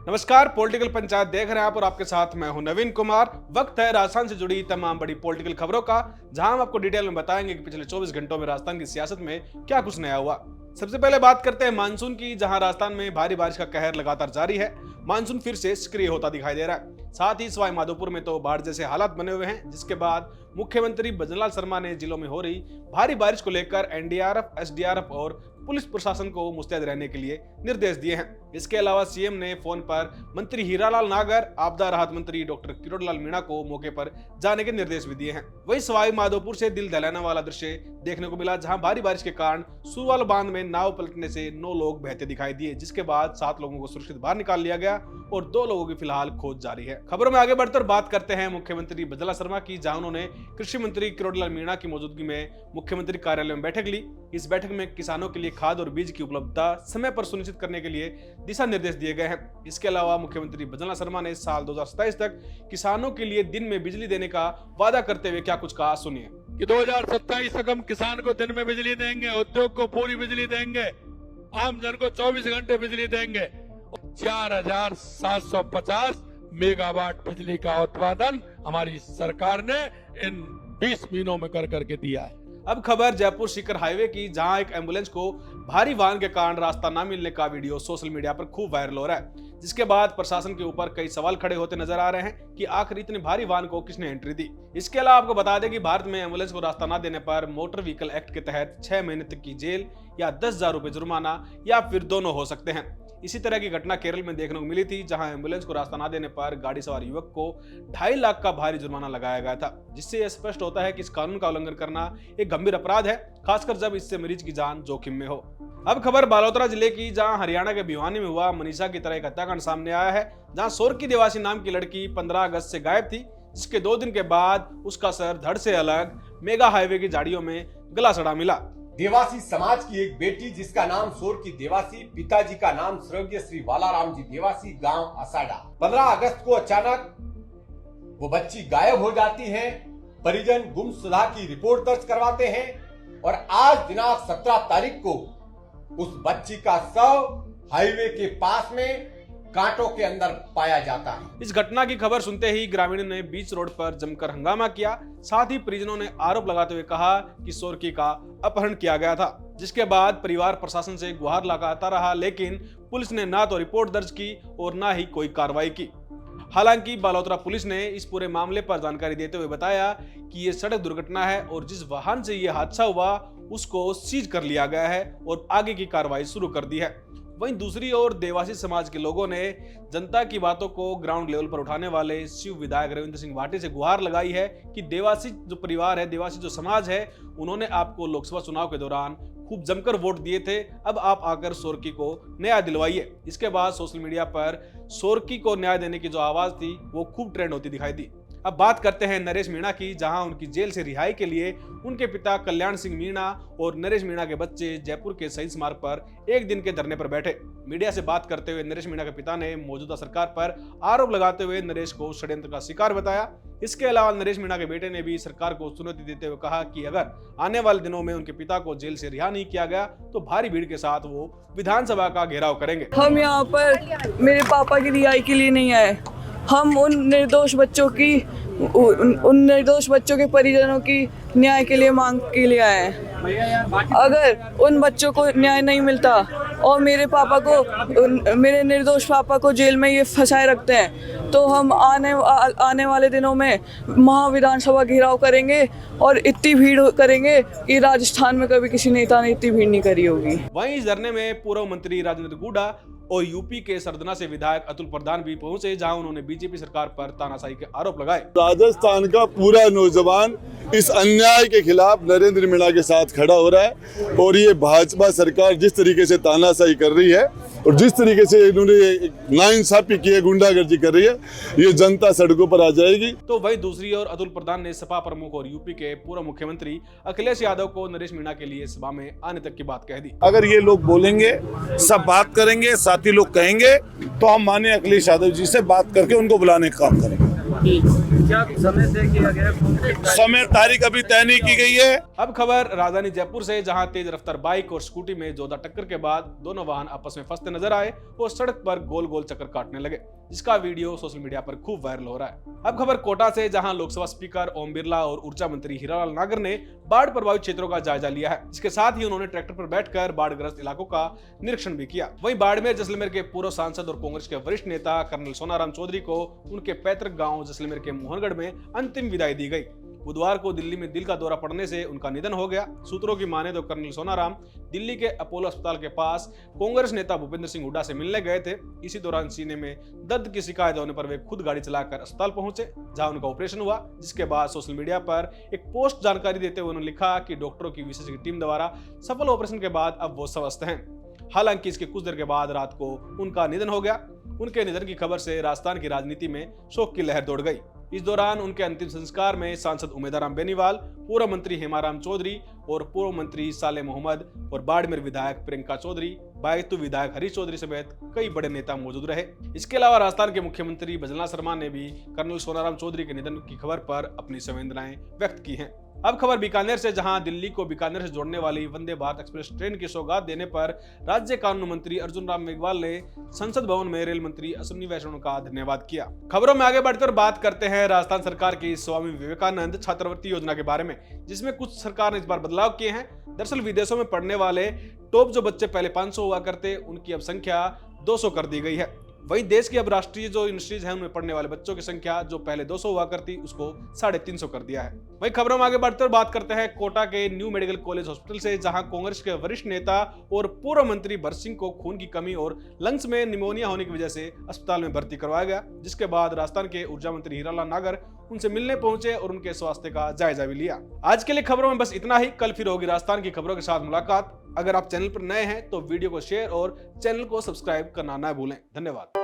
नमस्कार, पॉलिटिकल पंचायत देख रहे हैं आप और आपके साथ मैं हूं नवीन कुमार। वक्त है राजस्थान से जुड़ी तमाम बड़ी पॉलिटिकल खबरों का, जहां हम आपको डिटेल में बताएंगे कि पिछले 24 घंटों में राजस्थान की सियासत में क्या कुछ नया हुआ। सबसे पहले बात करते हैं मानसून की, जहां राजस्थान में भारी बारिश का कहर लगातार जारी है। मानसून फिर से सक्रिय होता दिखाई दे रहा है। साथ ही सवाई माधोपुर में तो बाढ़ जैसे हालात बने हुए हैं, जिसके बाद मुख्यमंत्री भजनलाल शर्मा ने जिलों में हो रही भारी बारिश को लेकर एनडीआरएफ, एसडीआरएफ और पुलिस प्रशासन को मुस्तैद रहने के लिए निर्देश दिए हैं। इसके अलावा सीएम ने फोन पर मंत्री हीरालाल नागर, आपदा राहत मंत्री डॉक्टर किरोड़ीलाल मीणा को मौके पर जाने के निर्देश भी दिए हैं। वहीं सवाई माधोपुर से दिल दहलाने वाला दृश्य देखने को मिला, जहां भारी बारिश के कारण सुरवाल बांध में नाव पलटने से 9 लोग बहते दिखाई दिए, जिसके बाद 7 लोगों को सुरक्षित बाहर निकाल लिया गया और 2 लोगों की फिलहाल खोज जारी है। खबरों में आगे बढ़कर बात करते हैं मुख्यमंत्री भजनलाल शर्मा की, जहां उन्होंने कृषि मंत्री किरोड़ीलाल मीणा की मौजूदगी में मुख्यमंत्री कार्यालय में बैठक ली। इस बैठक में किसानों के लिए खाद और बीज की उपलब्धता समय पर सुनिश्चित करने के लिए दिशा निर्देश दिए गए हैं। इसके अलावा मुख्यमंत्री भजनलाल शर्मा ने साल 2027 तक किसानों के लिए दिन में बिजली देने का वादा करते हुए क्या कुछ कहा, सुनिए। कि 2027 तक हम किसान को दिन में बिजली देंगे, उद्योग को पूरी बिजली देंगे, आम जन को 24 घंटे बिजली देंगे। 4750 मेगावाट बिजली का उत्पादन हमारी सरकार ने इन 20 महीनों में कर करके दिया है। अब खबर जयपुर सीकर हाईवे की, जहां एक एम्बुलेंस को भारी वाहन के कारण रास्ता न मिलने का वीडियो सोशल मीडिया पर खूब वायरल हो रहा है, जिसके बाद प्रशासन के ऊपर कई सवाल खड़े होते नजर आ रहे हैं कि आखिर इतने भारी वाहन को किसने एंट्री दी। इसके अलावा आपको बता दें कि भारत में एम्बुलेंस को रास्ता न देने पर मोटर व्हीकल एक्ट के तहत 6 महीने तक की जेल या 10,000 रुपए जुर्माना या फिर दोनों हो सकते हैं। इसी तरह की घटना केरल में देखने को मिली थी, जहां एम्बुलेंस को रास्ता न देने पर गाड़ी सवार युवक को 2.5 लाख का भारी जुर्माना लगाया गया था, जिससे यह स्पष्ट होता है कि इस कानून का उल्लंघन करना एक गंभीर अपराध है, खासकर जब इससे मरीज की जान जोखिम में हो। अब खबर बालोतरा जिले की, जहां हरियाणा के भिवानी में हुआ मनीषा की तरह एक हत्याकांड सामने आया है, जहां सोरकी देवासी नाम की लड़की 15 अगस्त से गायब थी, जिसके 2 दिन के बाद उसका सर धड़ से अलग मेगा हाईवे की झाड़ियों में गला सड़ा मिला। देवासी समाज की एक बेटी जिसका नाम सोरकी देवासी, पिताजी का नाम स्वर्गीय श्री बालाराम जी देवासी, गांव असाडा। 15 अगस्त को अचानक वो बच्ची गायब हो जाती है। परिजन गुमशुदा की रिपोर्ट दर्ज करवाते हैं और आज दिनांक 17 तारीख को उस बच्ची का शव हाईवे के पास में कांटों के अंदर पाया जाता है। इस घटना की खबर सुनते ही ग्रामीणों ने बीच रोड पर जमकर हंगामा किया। साथ ही परिजनों ने आरोप लगाते हुए कहा कि सोरकी का अपहरण किया गया था, जिसके बाद परिवार प्रशासन से गुहार लगाता रहा, लेकिन पुलिस ने ना तो रिपोर्ट दर्ज की और ना ही कोई कार्रवाई की। हालांकि बालोतरा पुलिस ने इस पूरे मामले पर जानकारी देते हुए बताया कि ये सड़क दुर्घटना है और जिस वाहन से ये हादसा हुआ उसको सीज कर लिया गया है और आगे की कार्रवाई शुरू कर दी है। वहीं दूसरी ओर देवासी समाज के लोगों ने जनता की बातों को ग्राउंड लेवल पर उठाने वाले शिव विधायक रविंद्र सिंह भाटी से गुहार लगाई है कि देवासी जो परिवार है, देवासी जो समाज है, उन्होंने आपको लोकसभा चुनाव के दौरान खूब जमकर वोट दिए थे, अब आप आकर सोरकी को न्याय दिलवाइए। इसके बाद सोशल मीडिया पर सोरकी को न्याय देने की जो आवाज थी वो खूब ट्रेंड होती दिखाई दी। अब बात करते हैं नरेश मीणा की, जहां उनकी जेल से रिहाई के लिए उनके पिता कल्याण सिंह मीणा और नरेश मीणा के बच्चे जयपुर के शहीद स्मारक पर एक दिन के धरने पर बैठे। मीडिया से बात करते हुए नरेश मीणा के पिता ने मौजूदा सरकार पर आरोप लगाते हुए नरेश को षड्यंत्र का शिकार बताया। इसके अलावा नरेश मीणा के बेटे ने भी सरकार को चुनौती देते हुए कहा कि अगर आने वाले दिनों में उनके पिता को जेल से रिहा नहीं किया गया तो भारी भीड़ के साथ वो विधानसभा का घेराव करेंगे। हम यहाँ पर मेरे पापा की रिहाई के लिए नहीं आए, हम उन निर्दोष बच्चों के परिजनों की न्याय के लिए मांग के लिए आए हैं। अगर उन बच्चों को न्याय नहीं मिलता और मेरे निर्दोष पापा को जेल में ये फंसाए रखते हैं, तो हम आने वाले दिनों में महाविधानसभा घेराव करेंगे और इतनी भीड़ करेंगे कि राजस्थान में कभी किसी नेता ने इतनी भीड़ नहीं करी होगी। वहीं इस धरने में पूर्व मंत्री राजेंद्र गुडा और यूपी के सरदना से विधायक अतुल प्रधान भी पहुंचे, जहां उन्होंने बीजेपी सरकार पर तानाशाही के आरोप लगाए। राजस्थान का पूरा नौजवान इस अन्याय के खिलाफ नरेंद्र मीणा के साथ खड़ा हो रहा है और ये भाजपा सरकार जिस तरीके से तानाशाही कर रही है और जिस तरीके से इन्होंने नाइंसाफी की है, गुंडागर्दी कर रही है, ये जनता सड़कों पर आ जाएगी। तो वहीं दूसरी ओर अतुल प्रधान ने सपा प्रमुख और यूपी के पूर्व मुख्यमंत्री अखिलेश यादव को नरेश मीणा के लिए सभा में आने तक की बात कह दी। अगर ये लोग बोलेंगे, सब बात करेंगे, साथी लोग कहेंगे, तो हम माननीय अखिलेश यादव जी से बात करके उनको बुलाने का काम करेंगे। क्या समय तय किया गया? समय तारीख अभी तय नहीं की गई है। अब खबर राजधानी जयपुर से, जहां तेज रफ्तार बाइक और स्कूटी में जोरदार टक्कर के बाद दोनों वाहन आपस में फंसते नजर आए और सड़क पर गोल गोल चक्कर काटने लगे, जिसका वीडियो सोशल मीडिया पर खूब वायरल हो रहा है। अब खबर कोटा से, जहां लोकसभा स्पीकर ओम बिरला और ऊर्जा मंत्री हीरालाल नागर ने बाढ़ प्रभावित क्षेत्रों का जायजा लिया है। इसके साथ ही उन्होंने ट्रैक्टर पर बैठकर बाढ़ग्रस्त इलाकों का निरीक्षण भी किया। वहीं बाड़मेर जैसलमेर के पूर्व सांसद और कांग्रेस के वरिष्ठ नेता कर्नल सोनाराम चौधरी को उनके पैतृक गांव जैसलमेर के मोहनगढ़ में अंतिम विदाई दी गई। बुधवार को दिल्ली में दिल का दौरा पड़ने से उनका निधन हो गया। सूत्रों की माने तो कर्नल सोनाराम दिल्ली के अपोलो अस्पताल के पास कांग्रेस नेता भूपेंद्र सिंह हुड्डा से मिलने गए थे। इसी दौरान सीने में दर्द की शिकायत होने पर वे खुद गाड़ी चलाकर अस्पताल पहुंचे, जहां उनका ऑपरेशन हुआ। जिसके बाद सोशल मीडिया पर एक पोस्ट जानकारी देते हुए उन्होंने लिखा कि डॉक्टरों की विशेषज्ञ टीम द्वारा सफल ऑपरेशन के बाद अब वो स्वस्थ हैं। हालांकि इसके कुछ देर के बाद रात को उनका निधन हो गया। उनके निधन की खबर से राजस्थान की राजनीति में शोक की लहर दौड़ गई। इस दौरान उनके अंतिम संस्कार में सांसद उमेदाराम बेनीवाल, पूर्व मंत्री हेमाराम चौधरी और पूर्व मंत्री साले मोहम्मद और बाड़मेर विधायक प्रियंका चौधरी, बायतू विधायक हरीश चौधरी समेत कई बड़े नेता मौजूद रहे। इसके अलावा राजस्थान के मुख्यमंत्री भजनलाल शर्मा ने भी कर्नल सोनाराम चौधरी के निधन की खबर पर अपनी संवेदनाएं व्यक्त की हैं। अब खबर बीकानेर से, जहां दिल्ली को बीकानेर से जोड़ने वाली वंदे भारत एक्सप्रेस ट्रेन की सौगात देने पर राज्य कानून मंत्री अर्जुन राम मेघवाल ने संसद भवन में रेल मंत्री अश्विनी वैष्णव का धन्यवाद किया। खबरों में आगे बढ़कर बात करते हैं राजस्थान सरकार की स्वामी विवेकानंद छात्रवृत्ति योजना के बारे में, जिसमें कुछ सरकार ने इस बार बदलाव किए हैं। दरअसल विदेशों में पढ़ने वाले टॉप जो बच्चे पहले 500 हुआ करते, उनकी अब संख्या 200 कर दी गई है। वहीं देश की अब राष्ट्रीय जो यूनिवर्सिटीज हैं उनमें पढ़ने वाले बच्चों की संख्या जो पहले 200 हुआ करती, उसको 350 कर दिया है। वहीं खबरों में आगे बढ़कर बात करते हैं कोटा के न्यू मेडिकल कॉलेज हॉस्पिटल से, जहां कांग्रेस के वरिष्ठ नेता और पूर्व मंत्री भरत सिंह को खून की कमी और लंग्स में निमोनिया होने की वजह से अस्पताल में भर्ती करवाया गया। जिसके बाद राजस्थान के ऊर्जा मंत्री हीरालाल नागर उनसे मिलने पहुंचे और उनके स्वास्थ्य का जायजा भी लिया। आज के लिए खबरों में बस इतना ही। कल फिर होगी राजस्थान की खबरों के साथ मुलाकात। अगर आप चैनल पर नए हैं तो वीडियो को शेयर और चैनल को सब्सक्राइब करना ना भूलें। धन्यवाद।